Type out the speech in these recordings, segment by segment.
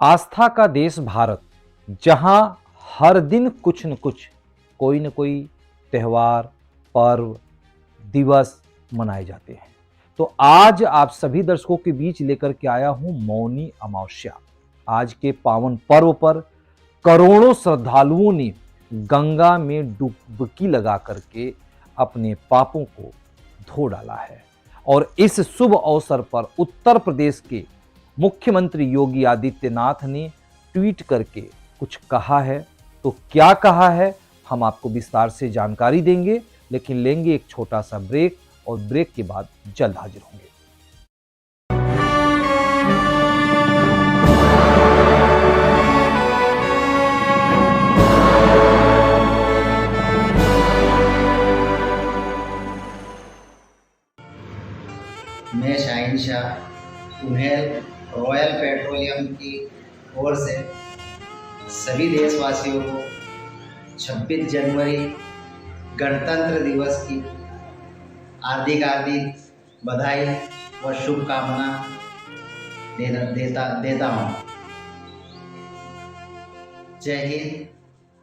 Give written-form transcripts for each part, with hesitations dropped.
आस्था का देश भारत, जहां हर दिन कुछ न कुछ, कोई न कोई त्योहार, पर्व, दिवस मनाए जाते हैं। तो आज आप सभी दर्शकों के बीच लेकर के आया हूं मौनी अमावस्या। आज के पावन पर्व पर करोड़ों श्रद्धालुओं ने गंगा में डुबकी लगा करके अपने पापों को धो डाला है। और इस शुभ अवसर पर उत्तर प्रदेश के मुख्यमंत्री योगी आदित्यनाथ ने ट्वीट करके कुछ कहा है। तो क्या कहा है, हम आपको विस्तार से जानकारी देंगे, लेकिन लेंगे एक छोटा सा ब्रेक और ब्रेक के बाद जल्द हाजिर होंगे। मैं शाहीन शाह, उन्हें रॉयल पेट्रोलियम की ओर से सभी देशवासियों को 26 जनवरी गणतंत्र दिवस की हार्दिक बधाई व शुभकामना देता हूँ। जय हिंद,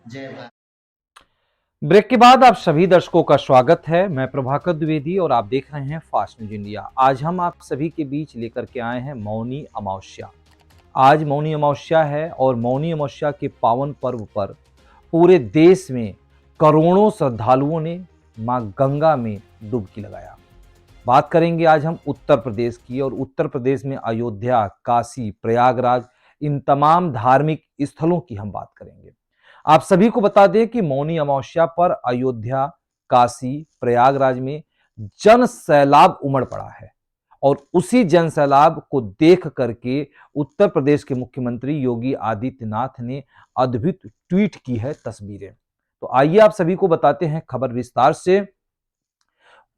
जय भारत। ब्रेक के बाद आप सभी दर्शकों का स्वागत है। मैं प्रभाकर द्विवेदी और आप देख रहे हैं फास्ट न्यूज इंडिया। आज हम आप सभी के बीच लेकर के आए हैं मौनी अमावस्या। आज मौनी अमावस्या है और मौनी अमावस्या के पावन पर्व पर पूरे देश में करोड़ों श्रद्धालुओं ने मां गंगा में डुबकी लगाया। बात करेंगे आज हम उत्तर प्रदेश की, और उत्तर प्रदेश में अयोध्या, काशी, प्रयागराज, इन तमाम धार्मिक स्थलों की हम बात करेंगे। आप सभी को बता दें कि मौनी अमावस्या पर अयोध्या, काशी, प्रयागराज में जन सैलाब उमड़ पड़ा है। और उसी जन सैलाब को देख करके उत्तर प्रदेश के मुख्यमंत्री योगी आदित्यनाथ ने अद्भुत ट्वीट की है तस्वीरें। तो आइए आप सभी को बताते हैं खबर विस्तार से।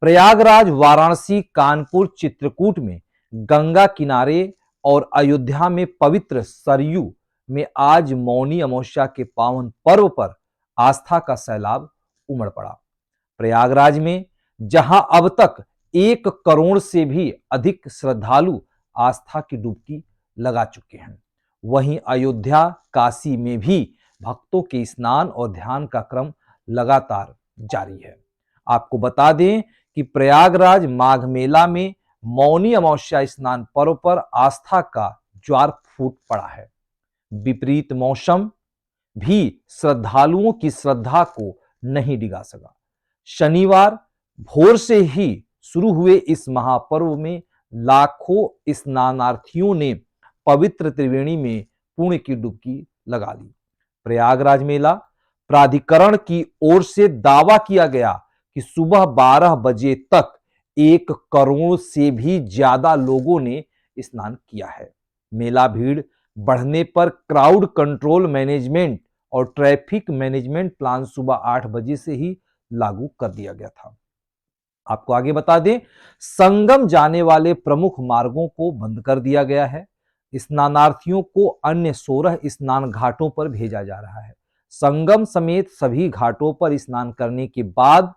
प्रयागराज, वाराणसी, कानपुर, चित्रकूट में गंगा किनारे और अयोध्या में पवित्र सरयू में आज मौनी अमावस्या के पावन पर्व पर आस्था का सैलाब उमड़ पड़ा। प्रयागराज में जहां अब तक 1 करोड़ से भी अधिक श्रद्धालु आस्था की डुबकी लगा चुके हैं, वहीं अयोध्या, काशी में भी भक्तों के स्नान और ध्यान का क्रम लगातार जारी है। आपको बता दें कि प्रयागराज माघ मेला में मौनी अमावस्या स्नान पर्व पर आस्था का ज्वार फूट पड़ा है। विपरीत मौसम भी श्रद्धालुओं की श्रद्धा को नहीं डिगा सका। शनिवार भोर से ही शुरू हुए इस महापर्व में लाखों स्नानार्थियों ने पवित्र त्रिवेणी में पुण्य की डुबकी लगा ली। प्रयागराज मेला प्राधिकरण की ओर से दावा किया गया कि सुबह 12 बजे तक 1 करोड़ से भी ज्यादा लोगों ने स्नान किया है। मेला भीड़ बढ़ने पर क्राउड कंट्रोल मैनेजमेंट और ट्रैफिक मैनेजमेंट प्लान सुबह 8 बजे से ही लागू कर दिया गया था। आपको आगे बता दें, संगम जाने वाले प्रमुख मार्गों को बंद कर दिया गया है। स्नानार्थियों को अन्य 16 स्नान घाटों पर भेजा जा रहा है। संगम समेत सभी घाटों पर स्नान करने के बाद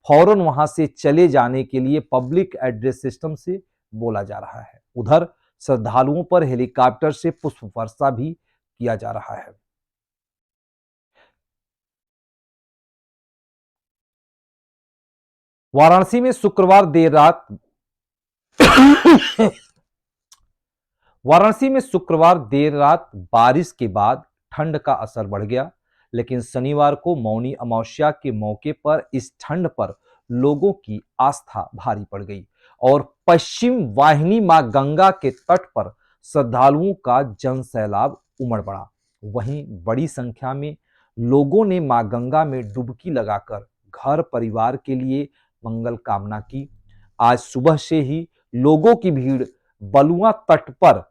फौरन वहां से चले जाने के लिए पब्लिक एड्रेस सिस्टम से बोला जा रहा है। उधर श्रद्धालुओं पर हेलीकॉप्टर से पुष्प वर्षा भी किया जा रहा है। वाराणसी में शुक्रवार देर रात वाराणसी में शुक्रवार देर रात बारिश के बाद ठंड का असर बढ़ गया, लेकिन शनिवार को मौनी अमावस्या के मौके पर इस ठंड पर लोगों की आस्था भारी पड़ गई और पश्चिम वाहिनी मां गंगा के तट पर श्रद्धालुओं का जन सैलाब उमड़ पड़ा। वहीं बड़ी संख्या में लोगों ने मां गंगा में डुबकी लगाकर घर परिवार के लिए मंगल कामना की। आज सुबह से ही लोगों की भीड़ बलुआ तट पर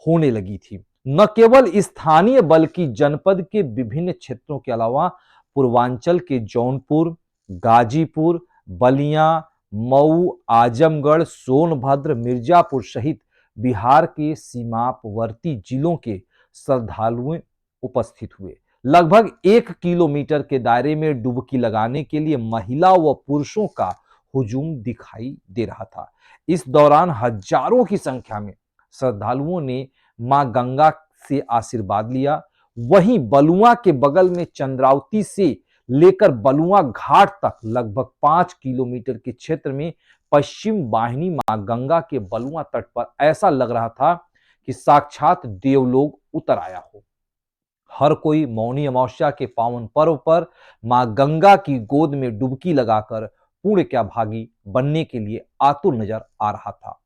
होने लगी थी। न केवल स्थानीय बल्कि जनपद के विभिन्न क्षेत्रों के अलावा पूर्वांचल के जौनपुर, गाजीपुर, बलिया, मऊ, आजमगढ़, सोनभद्र, मिर्जापुर सहित बिहार के सीमावर्ती जिलों के श्रद्धालु उपस्थित हुए। लगभग 1 किलोमीटर के दायरे में डुबकी लगाने के लिए महिला व पुरुषों का हुजूम दिखाई दे रहा था। इस दौरान हजारों की संख्या में श्रद्धालुओं ने मां गंगा से आशीर्वाद लिया। वहीं बलुआ के बगल में चंद्रावती से लेकर बलुआ घाट तक लगभग 5 किलोमीटर के क्षेत्र में पश्चिम वाहिनी मां गंगा के बलुआ तट पर ऐसा लग रहा था कि साक्षात देवलोक उतर आया हो। हर कोई मौनी अमावस्या के पावन पर्व पर मां गंगा की गोद में डुबकी लगाकर पुण्य का भागी बनने के लिए आतुर नजर आ रहा था।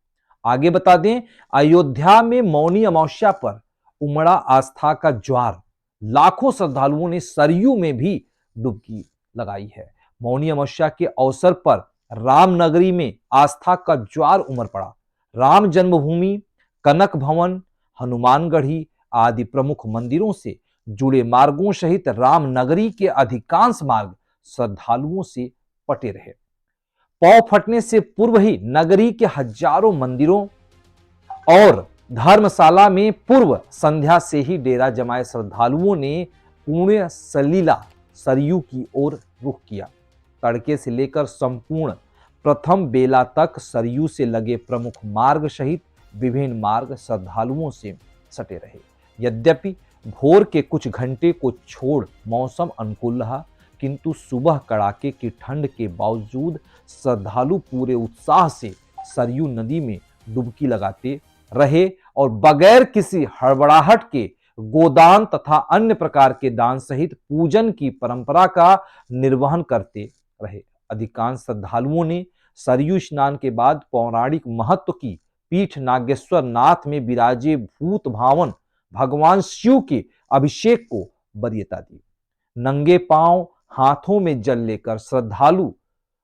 आगे बता दें, अयोध्या में मौनी अमावस्या पर उमड़ा आस्था का ज्वार। लाखों श्रद्धालुओं ने सरयू में भी डुबकी लगाई है। मौनी अमावस्या के अवसर पर रामनगरी में आस्था का ज्वार उमड़ पड़ा। राम जन्मभूमि, कनक भवन, हनुमानगढ़ी आदि प्रमुख मंदिरों से जुड़े मार्गों सहित रामनगरी के अधिकांश मार्ग श्रद्धालुओं से पटे रहे। पौ फटने से पूर्व ही नगरी के हजारों मंदिरों और धर्मशाला में पूर्व संध्या से ही डेरा जमाए श्रद्धालुओं ने पुण्य सलीला सरयू की ओर रुख किया। तड़के से लेकर संपूर्ण प्रथम बेला तक सरयू से लगे प्रमुख मार्ग सहित विभिन्न मार्ग श्रद्धालुओं से सटे रहे। यद्यपि भोर के कुछ घंटे को छोड़ मौसम अनुकूल रहा, किंतु सुबह कड़ाके की ठंड के बावजूद श्रद्धालु पूरे उत्साह से सरयू नदी में डुबकी लगाते रहे और बगैर किसी हड़बड़ाहट के गोदान तथा अन्य प्रकार के दान सहित पूजन की परंपरा का निर्वहन करते रहे। अधिकांश श्रद्धालुओं ने सरयू स्नान के बाद पौराणिक महत्व की पीठ नागेश्वर नाथ में विराजे भूत भावन भगवान शिव के अभिषेक को वरीयता दी। नंगे पांव हाथों में जल लेकर श्रद्धालु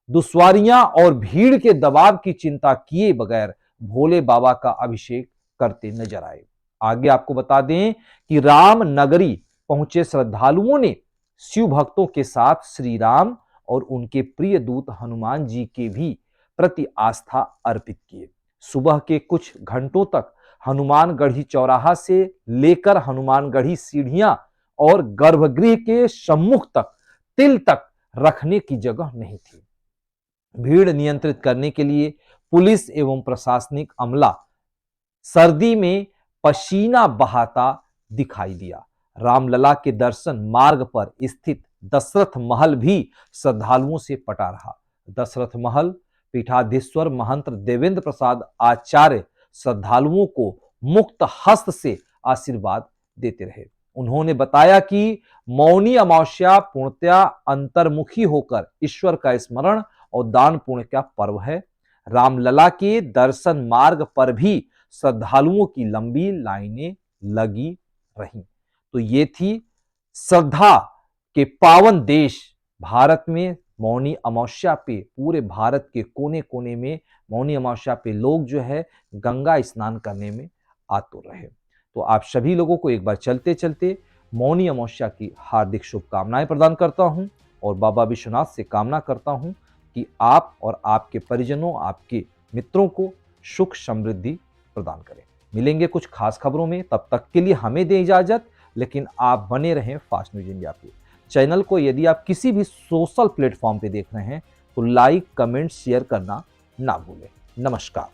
दुश्वारियां और भीड़ के दबाव की चिंता किए बगैर भोले बाबा का अभिषेक करते नजर आए। आगे आपको बता दें कि राम नगरी पहुंचे श्रद्धालुओं ने शिव भक्तों के साथ श्री राम और उनके प्रिय दूत हनुमान जी के भी प्रति आस्था अर्पित किए। सुबह के कुछ घंटों तक हनुमानगढ़ी चौराहा से लेकर हनुमानगढ़ी सीढ़ियां और गर्भगृह के सम्मुख तक तिल तक रखने की जगह नहीं थी। भीड़ नियंत्रित करने के लिए पुलिस एवं प्रशासनिक अमला सर्दी में पसीना बहाता दिखाई दिया। रामलला के दर्शन मार्ग पर स्थित दशरथ महल भी श्रद्धालुओं से पटा रहा। दशरथ महल पीठाधीश्वर महंत देवेंद्र प्रसाद आचार्य श्रद्धालुओं को मुक्त हस्त से आशीर्वाद देते रहे। उन्होंने बताया कि मौनी अमावस्या पूर्णतया अंतर्मुखी होकर ईश्वर का स्मरण और दान पुण्य का पर्व है। रामलला के दर्शन मार्ग पर भी श्रद्धालुओं की लंबी लाइनें लगी रहीं। तो ये थी श्रद्धा के पावन देश भारत में मौनी अमावस्या पे पूरे भारत के कोने कोने में मौनी अमावस्या पे लोग जो है गंगा स्नान करने में आतुर रहे। तो आप सभी लोगों को एक बार चलते चलते मौनी अमावस्या की हार्दिक शुभकामनाएं प्रदान करता हूं और बाबा विश्वनाथ से कामना करता हूं कि आप और आपके परिजनों, आपके मित्रों को सुख समृद्धि प्रदान करें। मिलेंगे कुछ खास खबरों में, तब तक के लिए हमें दें इजाजत, लेकिन आप बने रहें फास्ट न्यूज इंडिया पे। चैनल को यदि आप किसी भी सोशल प्लेटफॉर्म पे देख रहे हैं तो लाइक, कमेंट, शेयर करना ना भूलें। नमस्कार।